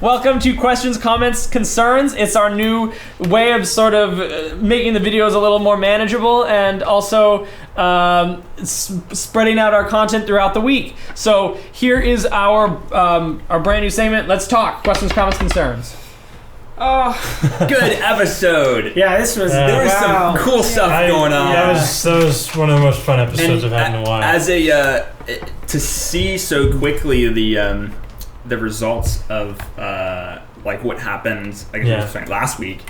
Welcome to Questions, Comments, Concerns. It's our new way of sort of making the videos a little more manageable and also spreading out our content throughout the week. So here is our brand new segment. Let's talk. Questions, Comments, Concerns. Oh, good episode. Yeah, this was there was some cool stuff going on. That was one of the most fun episodes I've had in a while. As to see so quickly the results of like what happened last week,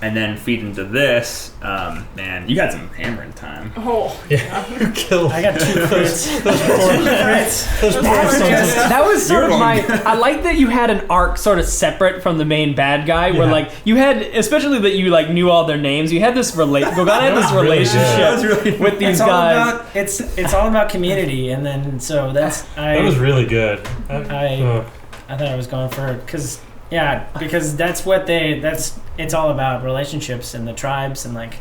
and then feed into this. Man, you got some hammering time. Oh, yeah. I got 2 crits. That was sort of my. I like that you had an arc sort of separate from the main bad guy, where like you had, especially that you like knew all their names. You had this Gogana had this relationship with these guys. It's all about community, and then so that was really good. I thought I was going for it because that's what it's all about, relationships and the tribes, and like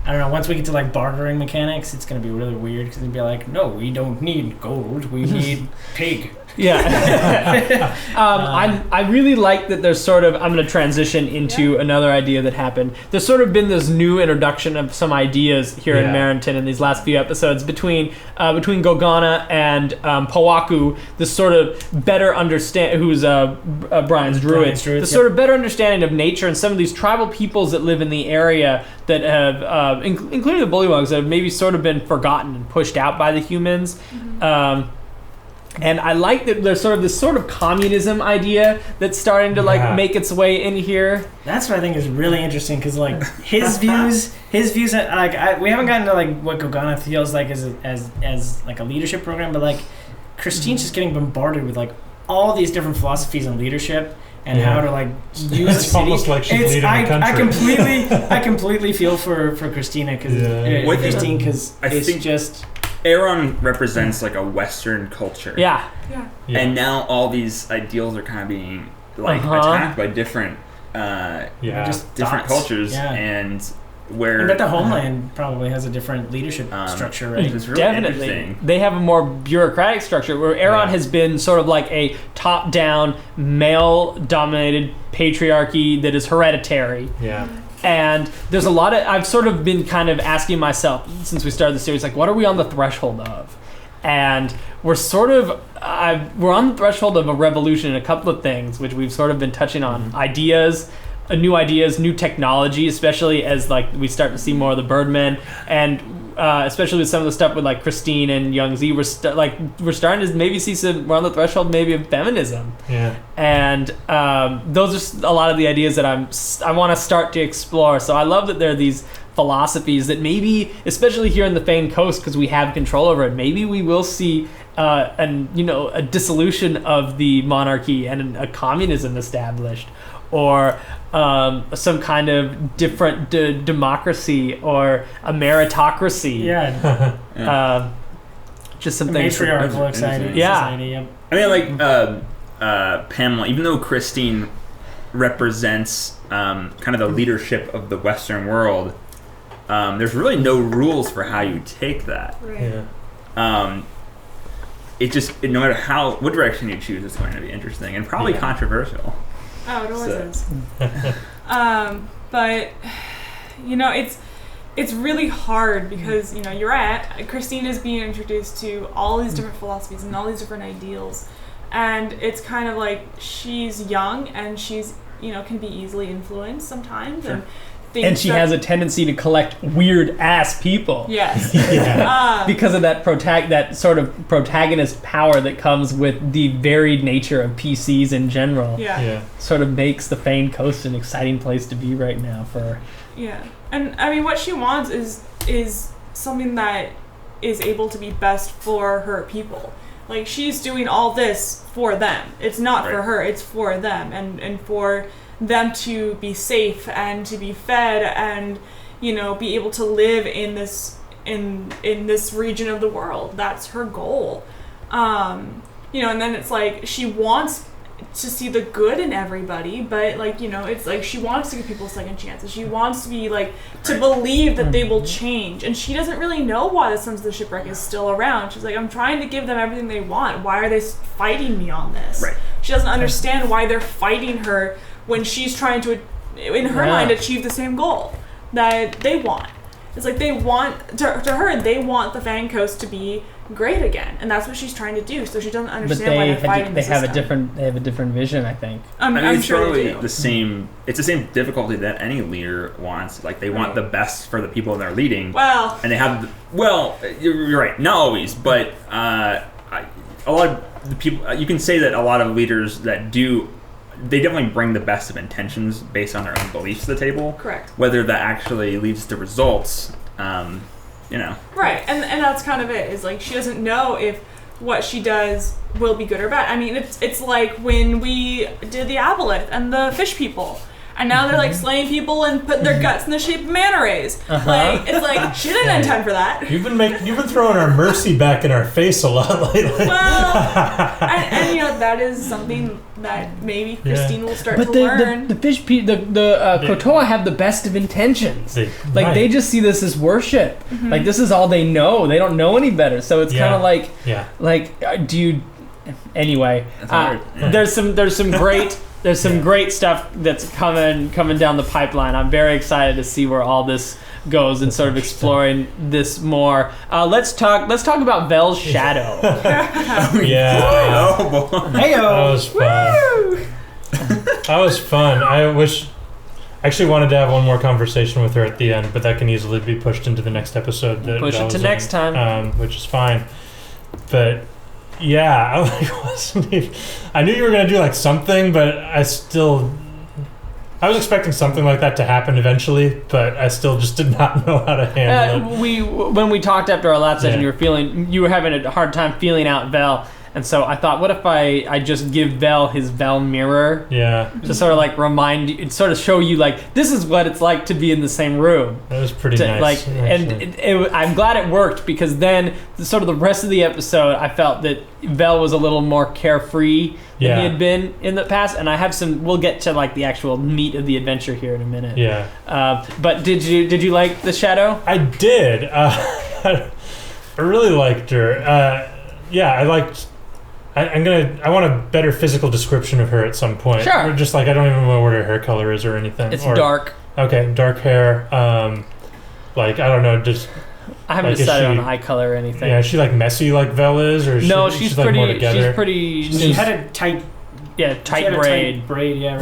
I don't know, once we get to like bartering mechanics, it's gonna be really weird because it'd be like, no, we don't need gold, we need pig. Yeah. I really like that there's sort of, I'm going to transition into another idea that happened. There's sort of been this new introduction of some ideas here in Marenton in these last few episodes between Gogana and Pawaku, this sort of better understand, who's Brian's druid, the sort of better understanding of nature and some of these tribal peoples that live in the area that have, including the Bullywugs, that have maybe sort of been forgotten and pushed out by the humans. Mm-hmm. And I like that there's sort of this sort of communism idea that's starting to like make its way in here. That's what I think is really interesting because like his views like we haven't gotten to like what Gogana feels like as like a leadership program, but like Christine's just getting bombarded with like all these different philosophies on leadership and how to like use it's almost like she's leading the country. I completely feel for Christina because it's just. Aaron represents like a Western culture. Yeah. And now all these ideals are kind of being like attacked by different different cultures and where I bet the homeland probably has a different leadership structure, right? It's really definitely. They have a more bureaucratic structure where Aaron has been sort of like a top-down, male-dominated patriarchy that is hereditary. Yeah. And there's a lot of, I've sort of been kind of asking myself since we started the series, like, what are we on the threshold of? And we're sort of, we're on the threshold of a revolution in a couple of things, which we've sort of been touching on. Mm-hmm. New ideas, new technology, especially as like we start to see more of the Birdmen, and especially with some of the stuff with like Christine and Young Z, we're starting to maybe see we're on the threshold maybe of feminism. Yeah. And those are a lot of the ideas that I want to start to explore. So I love that there are these philosophies that maybe, especially here in the Fanged Coast, because we have control over it, maybe we will see a dissolution of the monarchy and a communism established, or some kind of different democracy or a meritocracy. Just some things. Matriarchal society. Yeah. I mean, like Pamela, even though Christine represents kind of the leadership of the Western world, there's really no rules for how you take that. Right. Yeah. It just, no matter what direction you choose, it's going to be interesting and probably controversial. Oh, it always is. But it's really hard because Christine is being introduced to all these different philosophies and all these different ideals, and it's kind of like she's young and she's can be easily influenced sometimes. Sure. And she has a tendency to collect weird ass people. Yes. Because of that sort of protagonist power that comes with the varied nature of PCs in general. Yeah. Sort of makes the Fanged Coast an exciting place to be right now for. Yeah. And I mean what she wants is something that is able to be best for her people. Like she's doing all this for them. It's not for her, it's for them and for them to be safe and to be fed and be able to live in this region of the world. That's her goal. And then it's like she wants to see the good in everybody, but it's like she wants to give people second chances. She wants to be to believe that they will change, and she doesn't really know why the Sons of the Shipwreck is still around. She's like, I'm trying to give them everything they want. Why are they fighting me on this? Right. She doesn't understand why they're fighting her when she's trying to, in her mind, achieve the same goal that they want. It's like they want, to her, they want the Fanged Coast to be great again, and that's what she's trying to do. So she doesn't understand why they're fighting the system. They have a different vision, I think. I'm it's sure probably they do. the same. It's the same difficulty that any leader wants. Like they want the best for the people they're leading. Well, and they have. Well, you're right. Not always, but a lot of the people. You can say that a lot of leaders that do. They definitely bring the best of intentions based on their own beliefs to the table. Correct. Whether that actually leads to results, Right, and that's kind of it. Is like she doesn't know if what she does will be good or bad. I mean, it's like when we did the aboleth and the fish people. And now they're like slaying people and putting their guts in the shape of manta rays. Like it's like she didn't intend for that. You've been throwing our mercy back in our face a lot lately. Well, and that is something that maybe Christine will start to learn. The fish people, the Kotoa have the best of intentions. They just see this as worship. Mm-hmm. Like this is all they know. They don't know any better. So it's kind of like, do you? Anyway, there's some great. There's some great stuff that's coming down the pipeline. I'm very excited to see where all this goes and sort of exploring this more. Let's talk about Vel's shadow. Yeah. Oh boy. That was fun. That was fun. I actually wanted to have one more conversation with her at the end, but that can easily be pushed into the next episode. Push it to next time. Which is fine. But yeah, I knew you were going to do like something, but I was expecting something like that to happen eventually, but I still just did not know how to handle it. When we talked after our last session, you were having a hard time feeling out Vel, and so I thought, what if I just give Vel his Vel mirror? Yeah. To sort of like remind you, sort of show you like this is what it's like to be in the same room. That was pretty nice. And I'm glad it worked because then sort of the rest of the episode, I felt that Vel was a little more carefree than he had been in the past, and I have some. We'll get to like the actual meat of the adventure here in a minute. Yeah. But did you like the shadow? I did. I really liked her. I liked. I want a better physical description of her at some point. Sure. Just like I don't even know what her hair color is or anything. It's dark. Okay, dark hair. Like I don't know, just. I haven't decided on eye color or anything. Yeah, is she like messy like Vel is, or she's pretty. Like more together? She's pretty. She had a tight. Yeah, tight braid.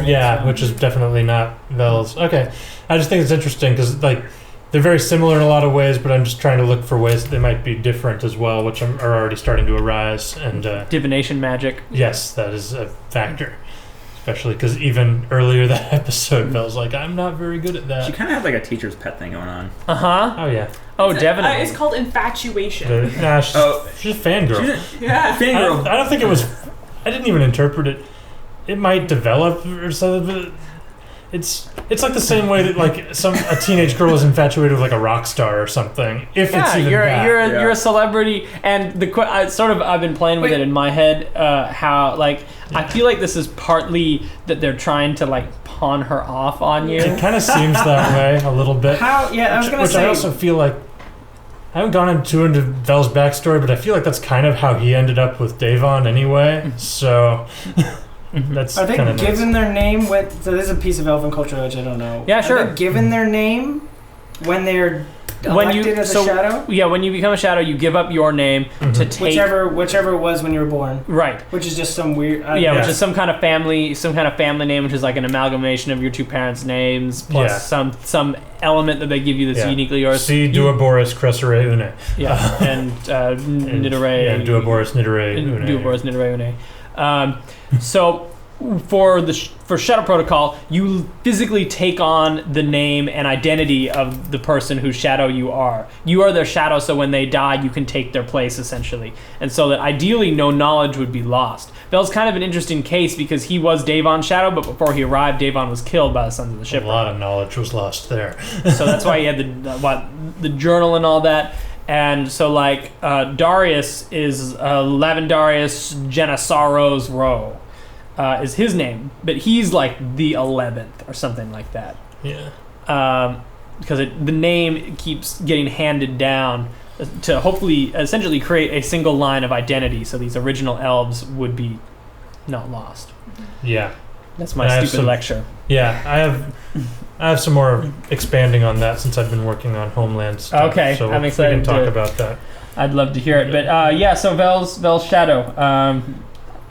Yeah, which is definitely not Vel's. Okay, I just think it's interesting because like. They're very similar in a lot of ways, but I'm just trying to look for ways that they might be different as well, which are already starting to arise. And divination magic. Yes, that is a factor. Especially because even earlier that episode, Belle's like, I'm not very good at that. She kind of had like a teacher's pet thing going on. Uh-huh. Oh, yeah. Oh, definitely. It's called infatuation. She's a fangirl. Fangirl. I don't think it was... I didn't even interpret it. It might develop or something, but... It's like the same way that like a teenage girl is infatuated with like a rock star or something. If it's even you're a celebrity, and I've been playing with it in my head. How like I feel like this is partly that they're trying to like pawn her off on you. It kind of seems that way a little bit. I was gonna say. I also feel like I haven't gone into Vel's backstory, but I feel like that's kind of how he ended up with Davon anyway. So. That's Are they given their name with? So this is a piece of elven culture which I don't know. Yeah, sure. Are they given their name when they're elected as a shadow? Yeah, when you become a shadow, you give up your name to take whichever it was when you were born. Right. Which is just some weird. Which is some kind of family name, which is like an amalgamation of your two parents' names plus some element that they give you that's uniquely yours. Si Duaboris Cressere Une. Yeah, and Nidere. Yeah, Duaboris Nidere Une. Duaboris Nidere Une. So for Shadow Protocol, you physically take on the name and identity of the person whose shadow you are. You are their shadow, so when they die, you can take their place, essentially. And so that ideally no knowledge would be lost. Vel's kind of an interesting case because he was Davon's shadow, but before he arrived, Davon was killed by the Sons of the Shipwreck. A lot of knowledge was lost there. So that's why he had the journal and all that. And so, like, Darius is Lavendarius Genesaros Row is his name, but he's like the 11th or something like that. Yeah. Because the name keeps getting handed down to hopefully, essentially create a single line of identity. So these original elves would be not lost. Yeah. That's my stupid lecture. Yeah, I have some more expanding on that since I've been working on Homeland stuff. Okay, so I'm excited we can talk about that. I'd love to hear it, but so Vel's Shadow.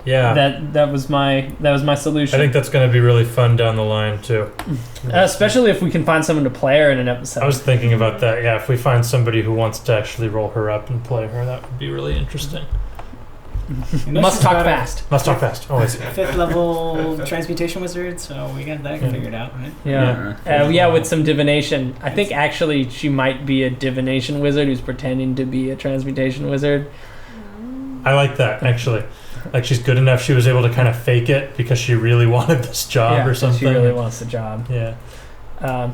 Yeah, that was my solution. I think that's going to be really fun down the line too. Especially if we can find someone to play her in an episode. I was thinking about that. Yeah, if we find somebody who wants to actually roll her up and play her, that would be really interesting. Must talk fast. Must talk fast. Always. 5th level transmutation wizard, so we got that figured out, right? Yeah, with some divination. I think actually she might be a divination wizard who's pretending to be a transmutation wizard. I like that, actually. Like, she's good enough she was able to kind of fake it because she really wanted this job or something. She really wants the job. Yeah.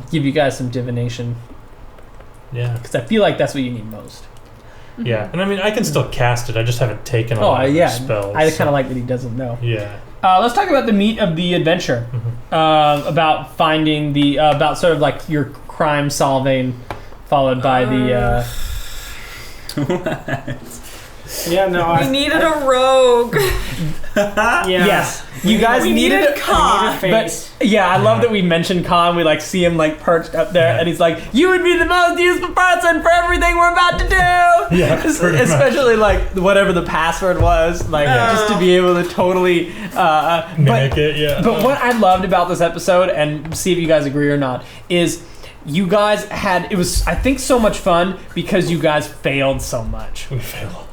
Give you guys some divination. Yeah. Because I feel like that's what you need most. Yeah, and I mean, I can still cast it. I just haven't taken a lot of her spells. I kind of like that he doesn't know. Yeah. Let's talk about the meat of the adventure. About finding about sort of like your crime solving, followed by the. Yeah, no. We needed a rogue. Yes, you guys needed Khan. But I love that we mentioned Khan. We like see him like perched up there, and he's like, "You would be the most useful person for everything we're about to do." Yeah, especially like whatever the password was, like just to be able to totally mimic it. Yeah. But what I loved about this episode, and see if you guys agree or not, is you guys it was I think so much fun because you guys failed so much. We failed.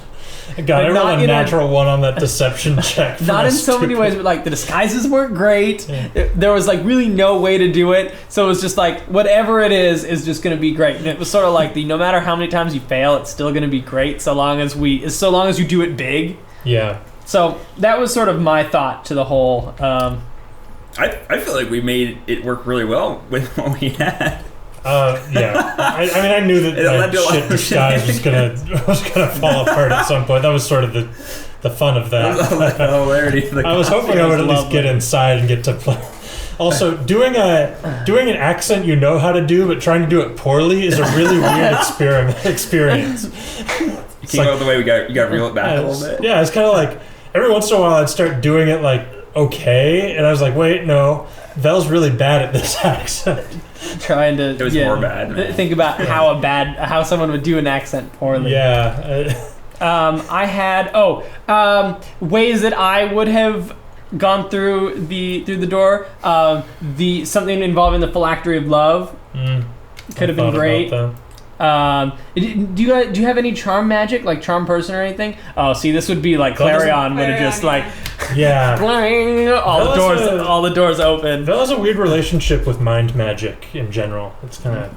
God, I rolled a natural one on that deception check. Not in so many ways, but like the disguises weren't great. Yeah. There was like really no way to do it, so it was just like whatever it is just going to be great. And it was sort of like no matter how many times you fail, it's still going to be great so long as you do it big. Yeah. So that was sort of my thought to the whole. I feel like we made it work really well with what we had. Yeah. I mean, I knew that shit disguise was gonna fall apart at some point. That was sort of the fun of that. I was hoping I would at least get inside and get to play. Also, doing an accent you know how to do, but trying to do it poorly is a really weird experience. You can't go the way you got to reel it back a little bit. Yeah, it's kind of like every once in a while I'd start doing it like okay, and I was like, wait, no, Vel's really bad at this accent. Trying to it was more bad, man. Think about how someone would do an accent poorly. Yeah. I had ways that I would have gone through the door. Something involving the phylactery of love could have been great. Do you have any charm magic, like charm person or anything? Oh, see, this would be like Clarion would have just like bling, all the doors open. Vel has a weird relationship with mind magic in general. It's kind of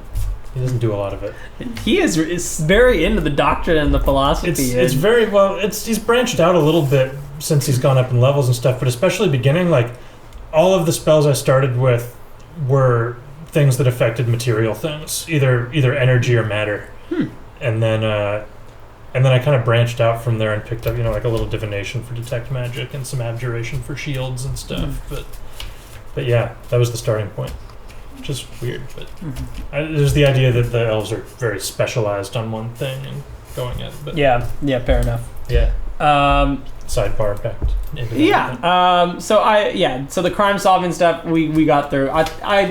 he doesn't do a lot of it. He is very into the doctrine and the philosophy. It's very well. He's branched out a little bit since he's gone up in levels and stuff, but especially beginning, like all of the spells I started with were things that affected material things, either energy or matter. And then I kind of branched out from there and picked up, like a little divination for detect magic and some abjuration for shields and stuff. But yeah, that was the starting point, which is weird. But there's the idea that the elves are very specialized on one thing and going at it. But yeah, fair enough. Yeah. Sidebar effect. So the crime solving stuff we got through. I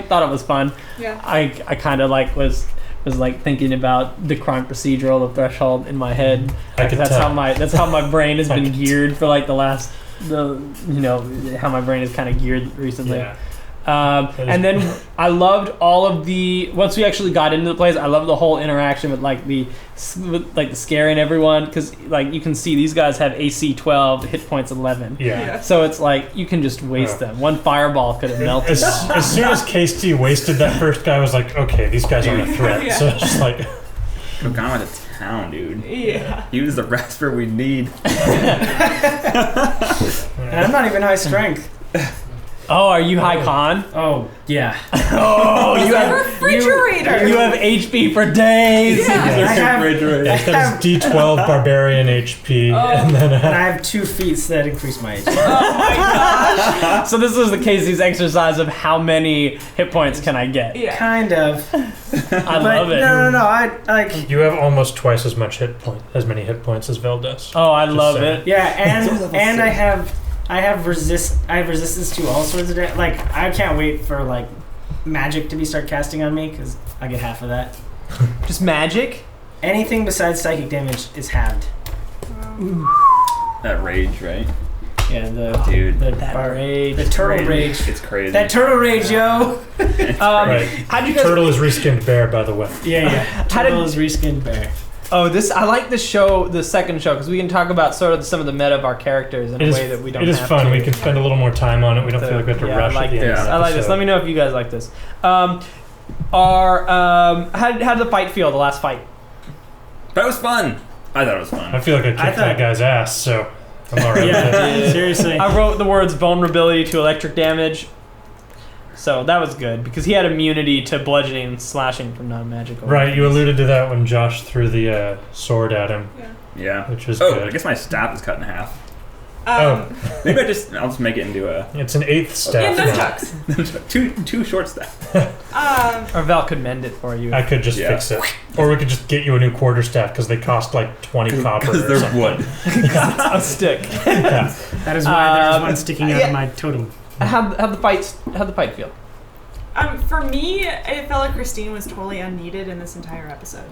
thought it was fun. Yeah. I kind of like was like thinking about the crime procedural, the threshold in my head. That's how my brain has been geared for like how my brain is kind of geared recently. Yeah. And then I loved all of once we actually got into the place, I loved the whole interaction with the scaring everyone, because like you can see these guys have AC 12, hit points 11. Yeah. So it's like you can just waste them. One fireball could have melted. As soon as Casey wasted that first guy, I was like, okay, these guys aren't a threat. Yeah. So it's just like go gone with the town, dude. Yeah. Use the rasper we need. And I'm not even high strength. Oh, are you high con? Oh, yeah. Oh, you have refrigerator. You have HP for days. Yeah. I have D12 barbarian HP, and then I have 2 feats that increase my HP. Oh my gosh! So this is the Casey's exercise of how many hit points can I get? Yeah. Kind of. I love it. No. I like. You have almost twice as many hit points as Vel does. Oh, I love it. Yeah, and I have I have resistance to all sorts of like. I can't wait for like magic to start casting on me because I get half of that. Just magic? Anything besides psychic damage is halved. That rage, right? Yeah, the rage. The turtle rage. It's crazy. That turtle rage, yo. Right. How'd you guys? Turtle is reskinned bear, by the way. Yeah. Turtle is reskinned bear. Oh, I like this show, the second show, because we can talk about sort of some of the meta of our characters in a way that we don't have to. It is fun. We can spend a little more time on it. We don't feel like we have to rush at the end. I like this. Let me know if you guys like this. How did the fight feel, the last fight? That was fun. I thought it was fun. I feel like I kicked that guy's ass, so I'm alright with it. Seriously. I wrote the words vulnerability to electric damage. So that was good, because he had immunity to bludgeoning and slashing from non-magical. Right, you alluded to that when Josh threw the sword at him. Yeah. Which was good. I guess my staff is cut in half. Maybe I'll just make it into a... It's an 8th staff. two short staff. Or Val could mend it for you. I could just fix it. Or we could just get you a new quarter staff, because they cost like 20 copper. Because they're wood. A stick. Yeah. That is why there's one sticking out of my totem. How'd the fight feel? For me, it felt like Christine was totally unneeded in this entire episode.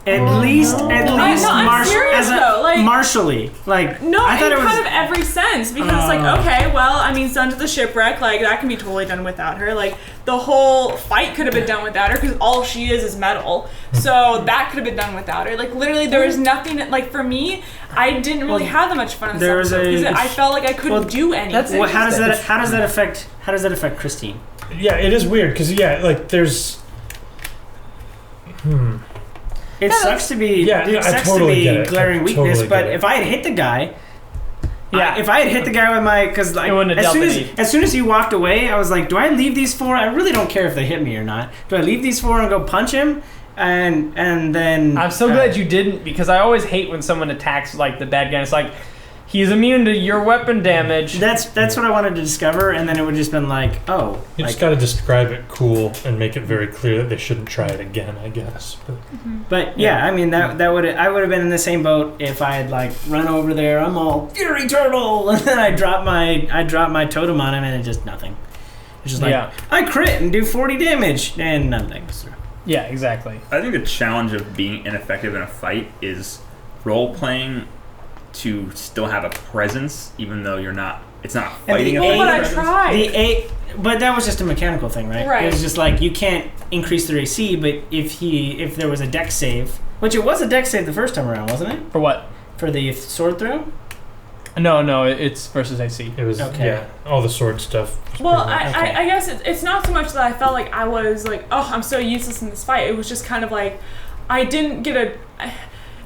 At least I'm serious though. Like martially, like no, I thought in it was kind of every sense because okay, well, I mean, Son to the shipwreck, like that can be totally done without her. Like the whole fight could have been done without her because all she is metal. So that could have been done without her. Like literally, there was nothing. Like for me, I didn't really have that much fun in this episode because I felt like I couldn't do anything. Well, how does that affect Christine? Yeah, it is weird because like there's. It sucks to be glaring weakness, but if I had hit the guy, if I had hit the guy with my, because like as soon as he walked away, I was like, do I leave these 4? I really don't care if they hit me or not. Do I leave these 4 and go punch him? And then I'm so glad you didn't, because I always hate when someone attacks like the bad guy. It's like, he's immune to your weapon damage. That's what I wanted to discover, and then it would just been like, oh. You just got to describe it cool and make it very clear that they shouldn't try it again, I guess. But yeah, I mean I would have been in the same boat if I had like run over there. I'm all Fury Turtle, and then I drop my totem on him, and it just nothing. It's just like I crit and do 40 damage, and nothing. Yeah, exactly. I think the challenge of being ineffective in a fight is role playing to still have a presence, even though it's not fighting a fight. But I tried. But that was just a mechanical thing, right? Right. It was just like you can't increase their AC, but if there was a dex save, which it was a dex save the first time around, wasn't it? For what? For the sword throw? No, it's versus AC. It was all the sword stuff. Well, I guess it's not so much that I felt like I was like, oh, I'm so useless in this fight. It was just kind of like I didn't get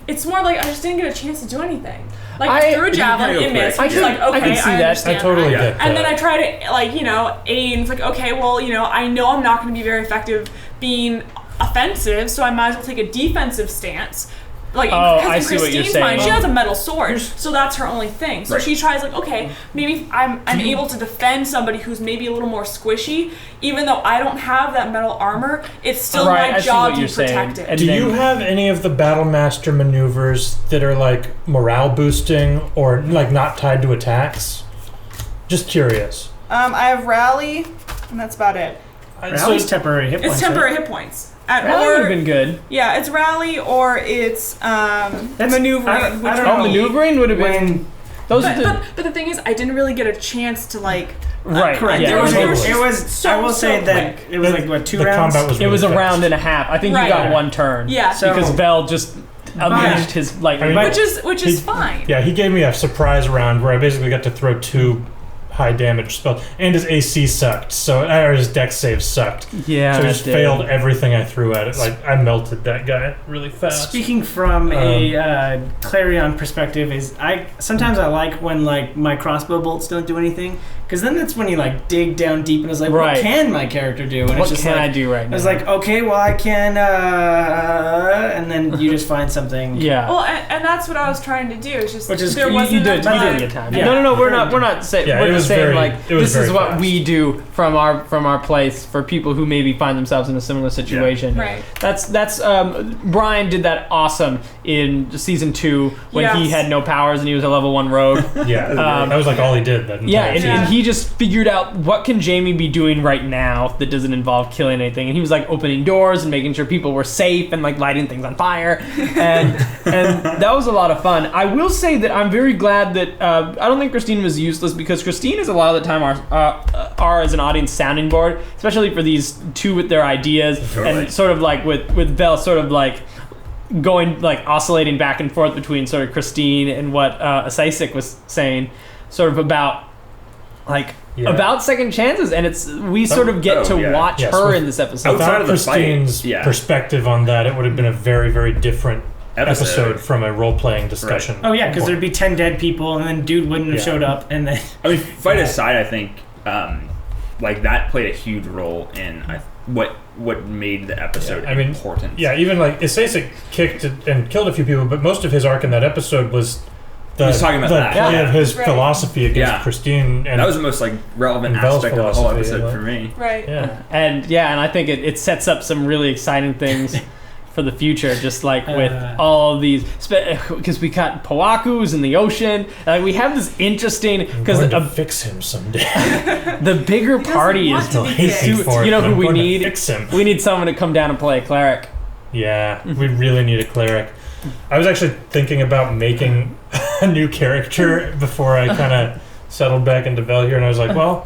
it's more like I just didn't get a chance to do anything. Like I threw a javelin, it missed. I was like, okay, I can see that. I totally get that. And then I try to aid, and it's like, okay, well, I know I'm not going to be very effective being offensive, so I might as well take a defensive stance. Like, I in see what you're Christine's saying. mind, she has a metal sword, so that's her only thing. So she tries like, okay, maybe I'm able to defend somebody who's maybe a little more squishy, even though I don't have that metal armor. It's still my job to protect it. Do you have any of the Battle Master maneuvers that are like morale boosting or like not tied to attacks? Just curious. I have rally, and that's about it. Rally's temporary hit points. It's temporary hit points. Rally would have been good. Yeah, it's rally or it's maneuvering. Maneuvering would have been. But the thing is, I didn't really get a chance to like. Right. Correct. Yeah, it was. I will say that it was like what 2 rounds. Combat was it was a round and a half. I think you got 1 turn. Yeah. Because Vel just unleashed his lightning, which is fine. Yeah, he gave me a surprise round where I basically got to throw 2 high damage spells, and his AC sucked, or his dex save sucked. Yeah, so I just failed everything I threw at it. Like I melted that guy really fast. Speaking from a Clarion perspective, sometimes I like when like my crossbow bolts don't do anything, Because then that's when you like dig down deep and it's like, Right. what can my character do? And What it's just can like, I do right now? I was like, okay, well I can, and then you just find something. Yeah. Well, and that's what I was trying to do. It's just Which is there you wasn't did enough time. get time. Yeah. No, we're not saying Yeah, we're it just was saying very- like it was this is very what fast. we do from our place for people who maybe find themselves in a similar situation. Right. That's Brian did that awesome in season 2 when he Yes. had no powers and he was a level 1 rogue. Yeah, that was like all he did. That Yeah, entire and, season. and he just figured out what can Jamie be doing right now that doesn't involve killing anything, and he was like opening doors and making sure people were safe and like lighting things on fire, and that was a lot of fun. I will say that I'm very glad that I don't think Christine was useless, because Christine is a lot of the time our as an audience sounding board, especially for these two with their ideas. Totally. And sort of like with Vel sort of like going like oscillating back and forth between sort of Christine and what Asisik was saying, sort of about like about second chances, and we sort of get to watch her in this episode. Outside Without of the Christine's fight, perspective on that, it would have been a very, very different episode from a role-playing discussion. Oh yeah, because there'd be 10 dead people, and then dude wouldn't have showed up, and then. I mean, fight aside, I think like that played a huge role in what made the episode important. Yeah, even like Isasik kicked and killed a few people, but most of his arc in that episode was he was talking about the that. play of his Right. philosophy against Christine, and that was the most like relevant and Vel's aspect of the whole philosophy, episode like- for me. Right. And I think it sets up some really exciting things for the future, just like with all of these, because we got Poakus in the ocean. We have this interesting, because I'm going to fix him someday. the bigger party want is to be Hate me for it, you know but who I'm we going to need. Fix him. We need someone to come down and play a cleric. Yeah, we really need a cleric. I was actually thinking about making a new character before I kind of settled back into Vel here, and I was like, well,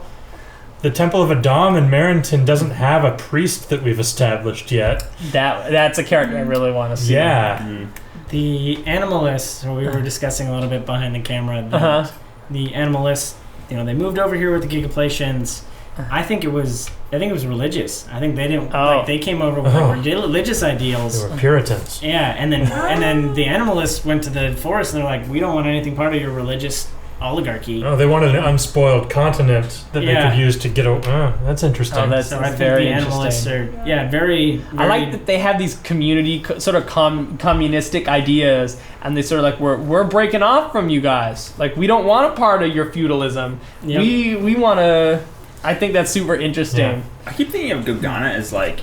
the Temple of Adam in Marenton doesn't have a priest that we've established yet. That's a character I really want to see. Yeah. The animalists, so we were discussing a little bit behind the camera, that the animalists, they moved over here with the Gigaplations. I think it was religious. I think they didn't like they came over with religious ideals. They were Puritans. Yeah, and then the animalists went to the forest and they're like, we don't want anything part of your religious oligarchy. Oh, they wanted an unspoiled continent that they could use to get over. That's interesting. Oh, that's so I think very the animalists interesting. are very. I like that they have these community sort of communistic ideas, and they sort of like we're breaking off from you guys. Like, we don't want a part of your feudalism. Yep. We want to. I think that's super interesting. Yeah. I keep thinking of Gogana as like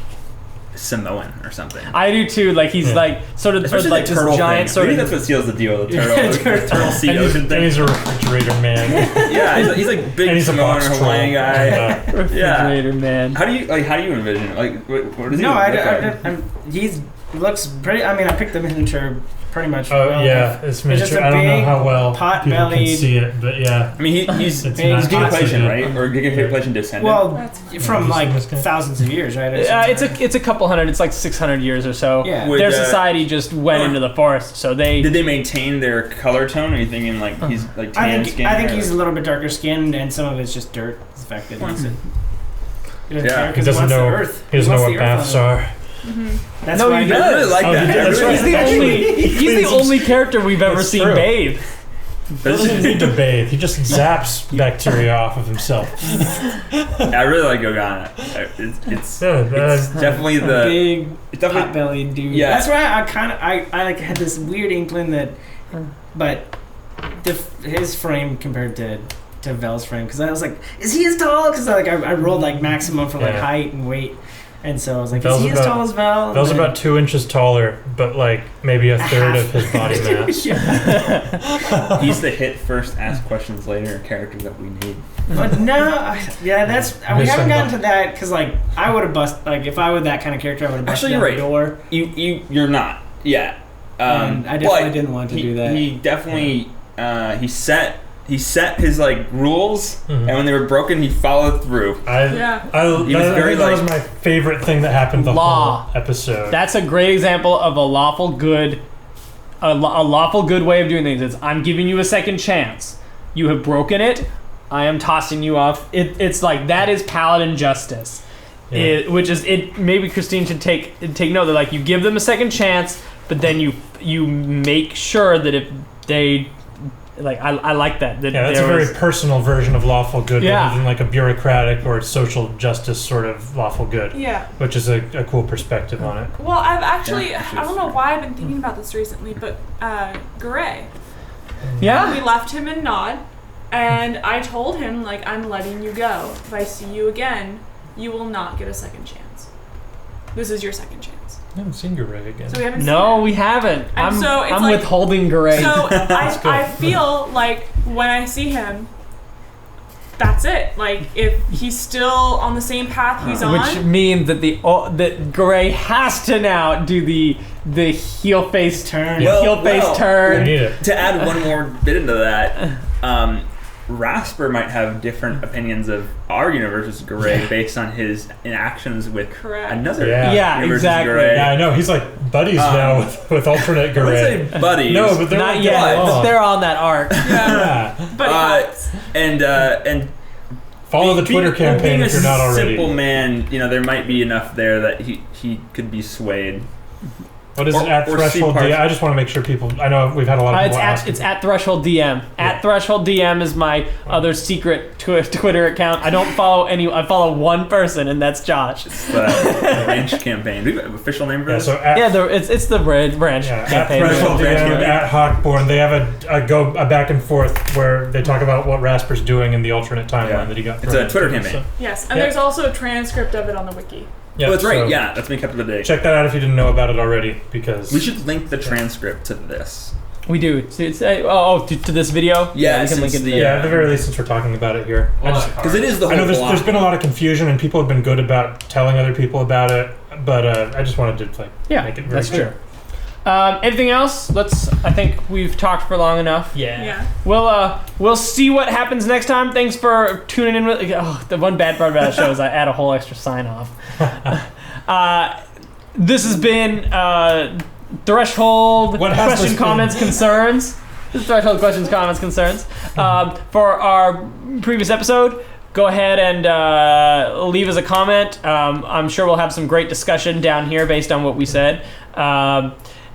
Samoan or something. I do too. Like, he's like sort of Especially like the this turtle giant thing. sort Maybe of. that's what seals the deal with the turtle sea and ocean and thing. he's a refrigerator man. Yeah, he's like big And he's a Samoan box or Hawaiian troll. guy. Refrigerator man. How do you envision it? Like, what does he No, look like? he looks pretty. I mean, I picked the miniature pretty much. Oh well. yeah, it's just miniature. a I don't know big how well people can pot-bellied- see it, but yeah. I mean, he's It's big, not Gigaplation, oxygen. right? Or Gigaplation descendant. Well, That's from like This guy? thousands of years, right? It's a couple hundred. It's like 600 years or so. Yeah. Would, Their society just went into the forest, so they. did they maintain their color tone? Or are you thinking like he's like tan skin? I think or- he's a little bit darker skinned, and some of it's just dirt. It's the fact that he's he doesn't Yeah. care He 'cause doesn't wants know. the earth. He doesn't know wants what the earth baths on him. are. That's No, why he I does. really like Oh, that. he did, that's I He's really- the only. He's the cleans only character we've ever That's seen true. bathe. He doesn't need to bathe. He just zaps bacteria off of himself. I really like Gogana. It's definitely the big it's definitely pot-bellied dude. Yeah. That's why I like had this weird inkling that, but his frame compared to Vel's frame, because I was like, is he as tall? Because I rolled like maximum for like Yeah. height and weight, and so I was like, Vel's is he as about- tall as Vel? Vel's And then- about 2 inches taller, but like maybe a third of his body mass. he's the hit first, ask questions later character that we need. But no, that's we Miss haven't gotten him. to that because like I would have if I were that kind of character I would have busted Actually, down you're the door. You're not. Yeah. And I definitely didn't want to do that. He definitely he set his like rules, Mhm. and when they were broken, he followed through. Yeah. He was very, that was like- my favorite thing that happened the Law. whole episode. That's a great example of a lawful good way of doing things. It's, I'm giving you a second chance. You have broken it. I am tossing you off. It's like, that is paladin justice. Yeah. Maybe Christine should take note that, like, you give them a second chance, but then you make sure that if they like I like that. That's a very personal version of lawful good, Yeah. rather than like a bureaucratic or social justice sort of lawful good. Yeah. Which is a cool perspective on it. Well, I've actually, I don't know why I've been thinking about this recently, but Gray. Yeah. We left him in Nod, and I told him, like, I'm letting you go. If I see you again, you will not get a second chance. This is your second chance. I haven't seen Gray again. So we haven't No, seen we haven't. And so it's I'm like- withholding Gray. So I feel like when I see him, that's it. Like, if he's still on the same path he's on. Which means that that Gray has to now do the heel face turn. Heel face turn. I need it. To add one more bit into that, Rasper might have different opinions of our universe as Gray based on his interactions with Correct. another Yeah, universe as exactly. Gray. Yeah, I know. He's like buddies now with alternate I Gray. would say buddies. No, but they're Not like yet, getting but along. they're on that arc. Yeah. But it helps. and Follow the Twitter campaign if you're not already. Being a simple man, there might be enough there that he could be swayed. What is it at or Threshold see DM? I just want to make sure people. I know we've had a lot of people asking. It's at Threshold DM. At Threshold DM is my other secret Twitter account. I don't follow any. I follow one person, and that's Josh. It's the ranch campaign. Do we have an official name for this? So at, it's the branch at campaign. Threshold Branch DM, campaign. at Hawkborn, they have a back and forth where they talk about what Rasper's doing in the alternate timeline that he got. It's a Twitter campaign. Yes, and there's also a transcript of it on the wiki. Yeah, Oh, that's right. so Yeah, that's been kept up to date. check that out if you didn't know about it already, because We should link the transcript to this. We do. To this video. Yeah, we can link it. since the- at the very least, since we're talking about it here, Because it is the whole I know block. there's been a lot of confusion and people have been good about telling other people about it, but I just wanted to make it very that's clear. true. Anything else? I think we've talked for long enough. Yeah. We'll see what happens next time. Thanks for tuning in. The one bad part about the show is I add a whole extra sign off. This has been Threshold Question, Comments, Concerns. This is Threshold Questions, Comments, Concerns. For our previous episode, go ahead and leave us a comment. I'm sure we'll have some great discussion down here based on what we said.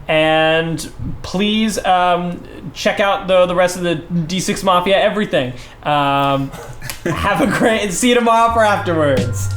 And please check out the rest of the D6 Mafia everything. Have a great... See you tomorrow for Afterwards.